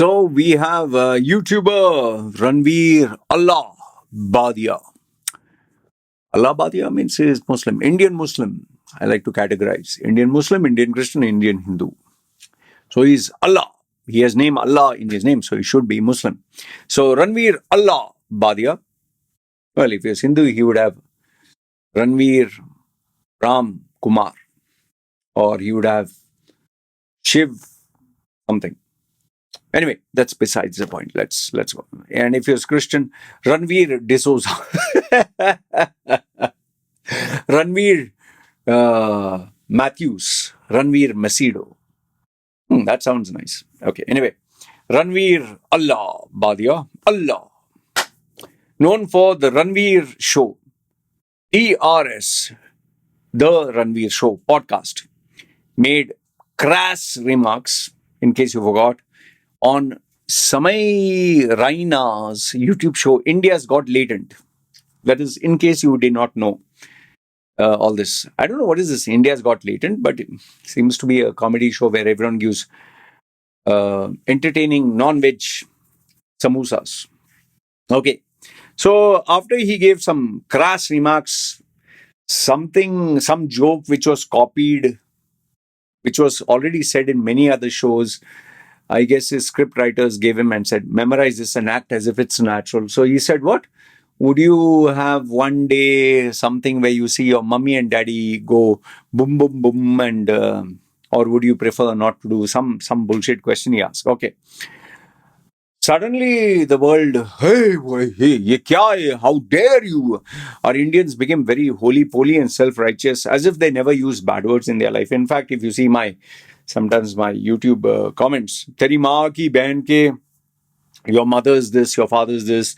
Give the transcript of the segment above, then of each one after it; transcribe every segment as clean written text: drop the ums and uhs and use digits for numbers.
So we have YouTuber Ranveer Allahbadia. Allahbadia means he is Muslim, Indian Muslim. I like to categorize Indian Muslim, Indian Christian, Indian Hindu. So he's Allah. He has name Allah in his name, so he should be Muslim. So Ranveer Allahbadia. Well, if he was Hindu, he would have Ranveer Ram Kumar, or he would have Shiv something. Anyway, that's besides the point. Let's go. And if he was Christian, Ranveer D'Souza, Ranveer Matthews, Ranveer Machedo. That sounds nice. Okay. Anyway, Ranveer Allahbadia, Allah, known for the Ranveer Show, TRS, the Ranveer Show podcast, made crass remarks, in case you forgot, on Samay Raina's YouTube show, India's Got Latent. That is, in case you did not know all this. I don't know what is this, India's Got Latent, but it seems to be a comedy show where everyone gives entertaining non-veg samosas. Okay. So after he gave some crass remarks, some joke which was copied, which was already said in many other shows, I guess his script writers gave him and said, memorize this and act as if it's natural. So he said, what? Would you have one day something where you see your mummy and daddy go boom, boom, boom, and or would you prefer not to do some bullshit question he asked? Okay. Suddenly the world, hey, ye kya hai? How dare you? Our Indians became very holy-poly and self-righteous, as if they never used bad words in their life. In fact, if you see sometimes my YouTube comments, teri maa ki behan ke, your mother's this, your father's this,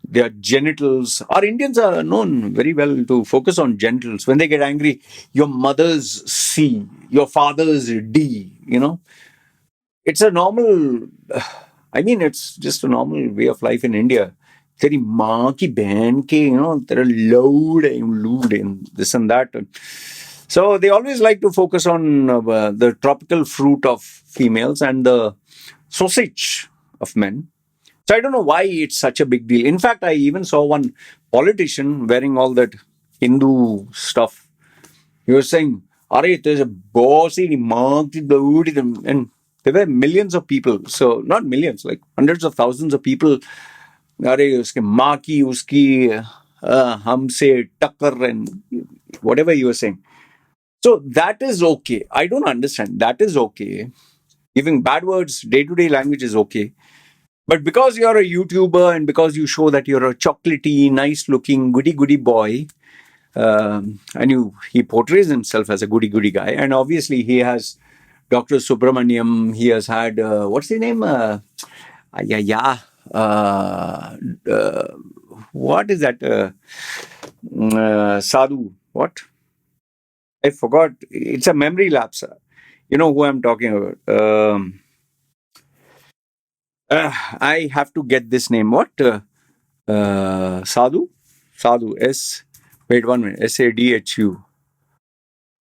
their genitals. Our Indians are known very well to focus on genitals. When they get angry, your mother's C, your father's D, It's a normal, it's just a normal way of life in India. Teri maa ki behan ke, they're loud and lewd and this and that. So they always like to focus on the tropical fruit of females and the sausage of men. So I don't know why it's such a big deal. In fact, I even saw one politician wearing all that Hindu stuff. He was saying, "Are there's a bossy marked and there were millions of people. So not millions, like hundreds of thousands of people. Are uske maa ki uski humse takkar and whatever you were saying." So that is okay. I don't understand. That is okay. Giving bad words, day-to-day language is okay. But because you're a YouTuber and because you show that you're a chocolatey, nice-looking, goody-goody boy, and he portrays himself as a goody-goody guy, and obviously he has Dr. Subramaniam, he has had, what's his name? What is that? Sadhu. What? I forgot. It's a memory lapse. You know who I'm talking about. I have to get this name. What? Sadhu? Sadhu. Wait 1 minute. Sadhu.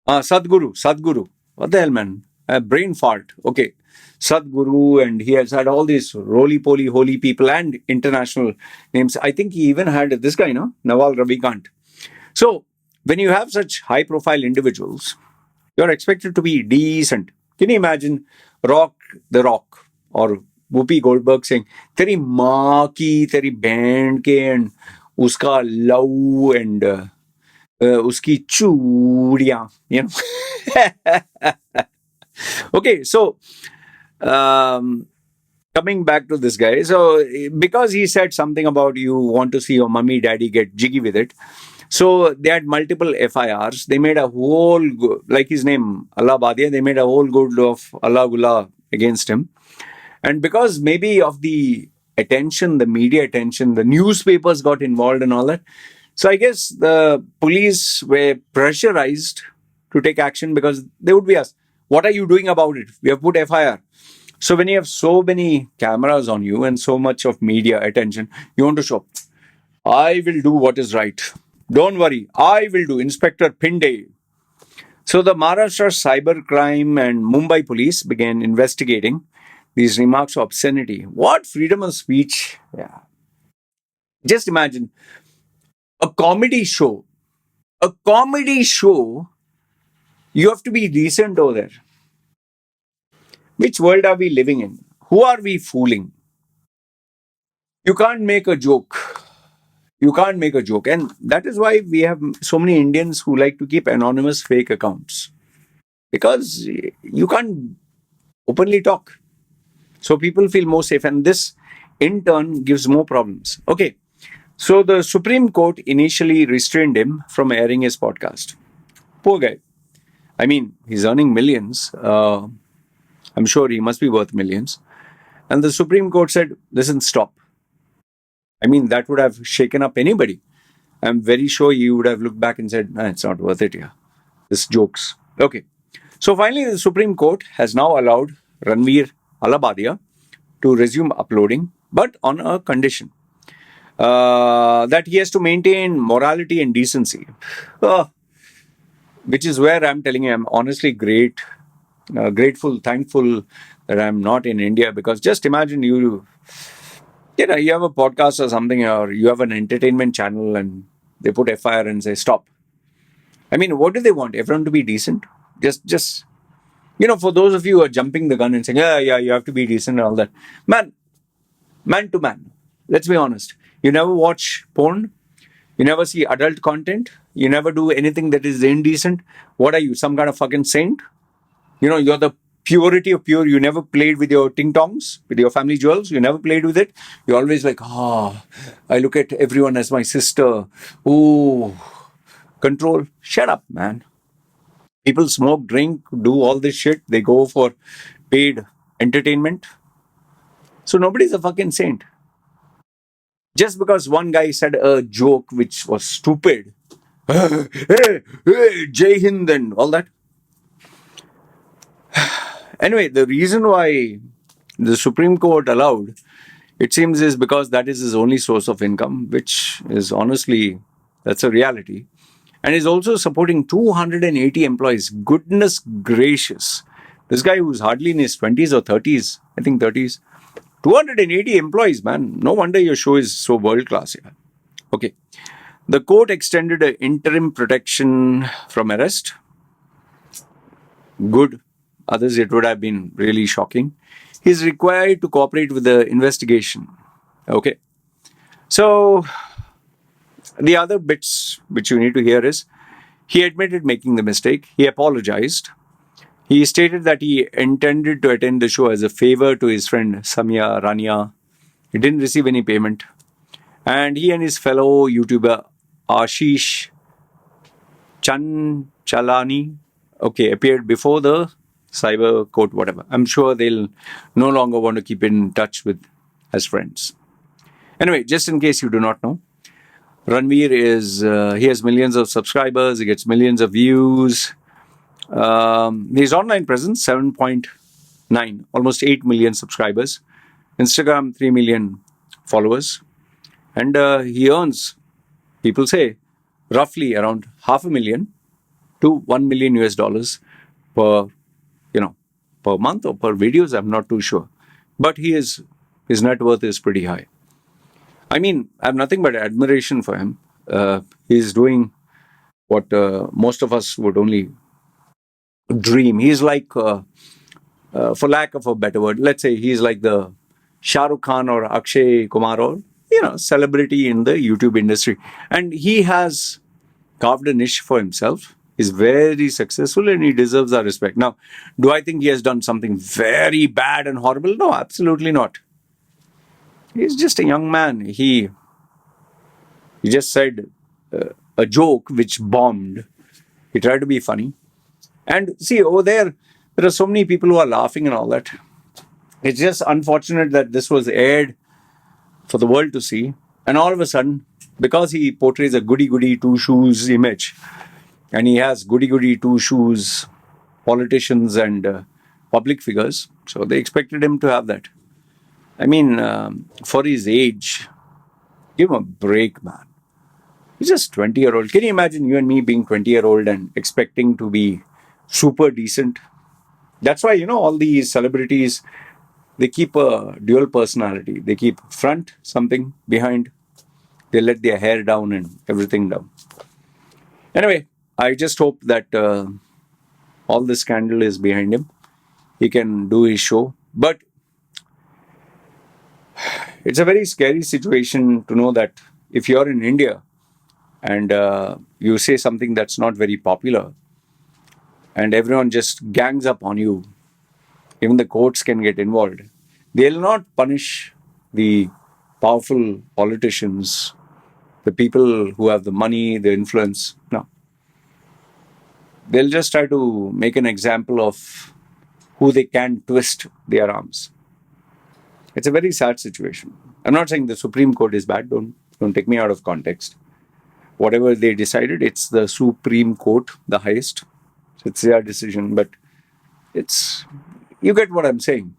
Sadhguru. What the hell, man? A brain fart. Okay. Sadhguru, and he has had all these roly-poly, holy people and international names. I think he even had this guy, Nawal Ravikant. So, when you have such high-profile individuals, you're expected to be decent. Can you imagine The Rock, or Whoopi Goldberg saying, "Teri maa ki, teri band ke, and uska love and uski chudiyan," Okay, so coming back to this guy, so because he said something about you want to see your mummy, daddy get jiggy with it, so they had multiple FIRs. They made a whole, like his name, Allahbadia, they made a whole good of Allah Gula against him. And because maybe of the attention, the media attention, the newspapers got involved and all that. So I guess the police were pressurized to take action because they would be asked, what are you doing about it? We have put FIR. So when you have so many cameras on you and so much of media attention, you want to show, I will do what is right. Don't worry, I will do. Inspector Pinde. So the Maharashtra Cybercrime and Mumbai police began investigating these remarks of obscenity. What freedom of speech? Yeah. Just imagine a comedy show. A comedy show, you have to be decent over there. Which world are we living in? Who are we fooling? You can't make a joke. You can't make a joke. And that is why we have so many Indians who like to keep anonymous fake accounts. Because you can't openly talk. So people feel more safe. And this, in turn, gives more problems. Okay. So the Supreme Court initially restrained him from airing his podcast. Poor guy. I mean, he's earning millions. I'm sure he must be worth millions. And the Supreme Court said, listen, stop. I mean, that would have shaken up anybody. I'm very sure you would have looked back and said, nah, it's not worth it here. This jokes. Okay. So finally, the Supreme Court has now allowed Ranveer Allahbadia to resume uploading, but on a condition that he has to maintain morality and decency. Which is where I'm telling you, I'm honestly grateful, thankful that I'm not in India, because just imagine you have a podcast or something, or you have an entertainment channel and they put FIR and say, stop. I mean, what do they want? Everyone to be decent? Just for those of you who are jumping the gun and saying, yeah, you have to be decent and all that. Man to man, let's be honest. You never watch porn. You never see adult content. You never do anything that is indecent. What are you, some kind of fucking saint? You're the purity of pure. You never played with your ting tongs, with your family jewels. You never played with it. You're always like, I look at everyone as my sister. Ooh, control. Shut up, man. People smoke, drink, do all this shit. They go for paid entertainment. So nobody's a fucking saint. Just because one guy said a joke which was stupid, hey, Jai Hind and all that. Anyway, the reason why the Supreme Court allowed, it seems, is because that is his only source of income, which is honestly, that's a reality. And he's also supporting 280 employees. Goodness gracious. This guy who's hardly in his 20s or 30s, I think 30s, 280 employees, man. No wonder your show is so world class. Yeah. Okay. The court extended an interim protection from arrest. Good. Others, it would have been really shocking. He's required to cooperate with the investigation. Okay. So, the other bits which you need to hear is, he admitted making the mistake. He apologized. He stated that he intended to attend the show as a favor to his friend Samya Rania. He didn't receive any payment. And he and his fellow YouTuber Ashish Chanchalani, appeared before the cyber court, whatever. I'm sure they'll no longer want to keep in touch with as friends. Anyway, just in case you do not know, Ranveer he has millions of subscribers, he gets millions of views. His online presence, 7.9, almost 8 million subscribers. Instagram, 3 million followers. And he earns, people say, roughly around $500,000 to $1 million US per month or per videos. I'm not too sure. But his net worth is pretty high. I mean, I have nothing but admiration for him. He's doing what most of us would only dream. He's like, for lack of a better word, let's say he's like the Shah Rukh Khan or Akshay Kumar or, celebrity in the YouTube industry. And he has carved a niche for himself. He's very successful and he deserves our respect. Now, do I think he has done something very bad and horrible? No, absolutely not. He's just a young man. He just said a joke which bombed. He tried to be funny. And see, over there are so many people who are laughing and all that. It's just unfortunate that this was aired for the world to see. And all of a sudden, because he portrays a goody-goody two-shoes image, and he has goody-goody two-shoes politicians and public figures, so they expected him to have that. I mean, for his age, give him a break, man. He's just 20-year-old. Can you imagine you and me being 20-year-old and expecting to be super decent? That's why, all these celebrities, they keep a dual personality. They keep front something, behind they let their hair down and everything down. Anyway, I just hope that all the scandal is behind him. He can do his show. But it's a very scary situation to know that if you're in India and you say something that's not very popular and everyone just gangs up on you, even the courts can get involved. They'll not punish the powerful politicians, the people who have the money, the influence. No. They'll just try to make an example of who they can twist their arms. It's a very sad situation. I'm not saying the Supreme Court is bad. Don't take me out of context. Whatever they decided, it's the Supreme Court, the highest. So it's their decision. But you get what I'm saying.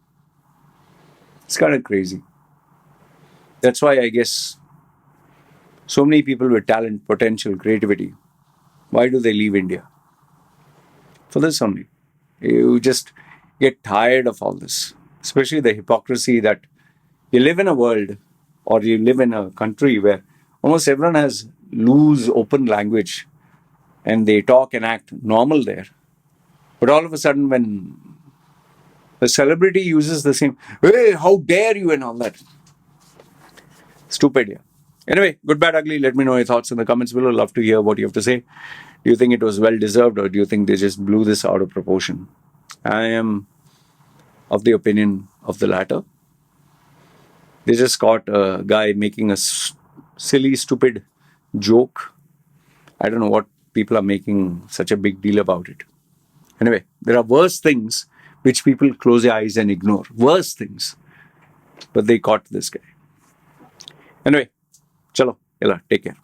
It's kind of crazy. That's why I guess so many people with talent, potential, creativity, why do they leave India? For this only. You just get tired of all this, especially the hypocrisy that you live in a world or you live in a country where almost everyone has loose, open language and they talk and act normal there. But all of a sudden, when the celebrity uses the same, hey, how dare you, and all that. Stupid, yeah. Anyway, good, bad, ugly. Let me know your thoughts in the comments below. Love to hear what you have to say. Do you think it was well deserved or do you think they just blew this out of proportion? I am of the opinion of the latter. They just caught a guy making a silly, stupid joke. I don't know what people are making such a big deal about it. Anyway, there are worse things which people close their eyes and ignore. Worse things. But they caught this guy. Anyway, chalo, yalla, take care.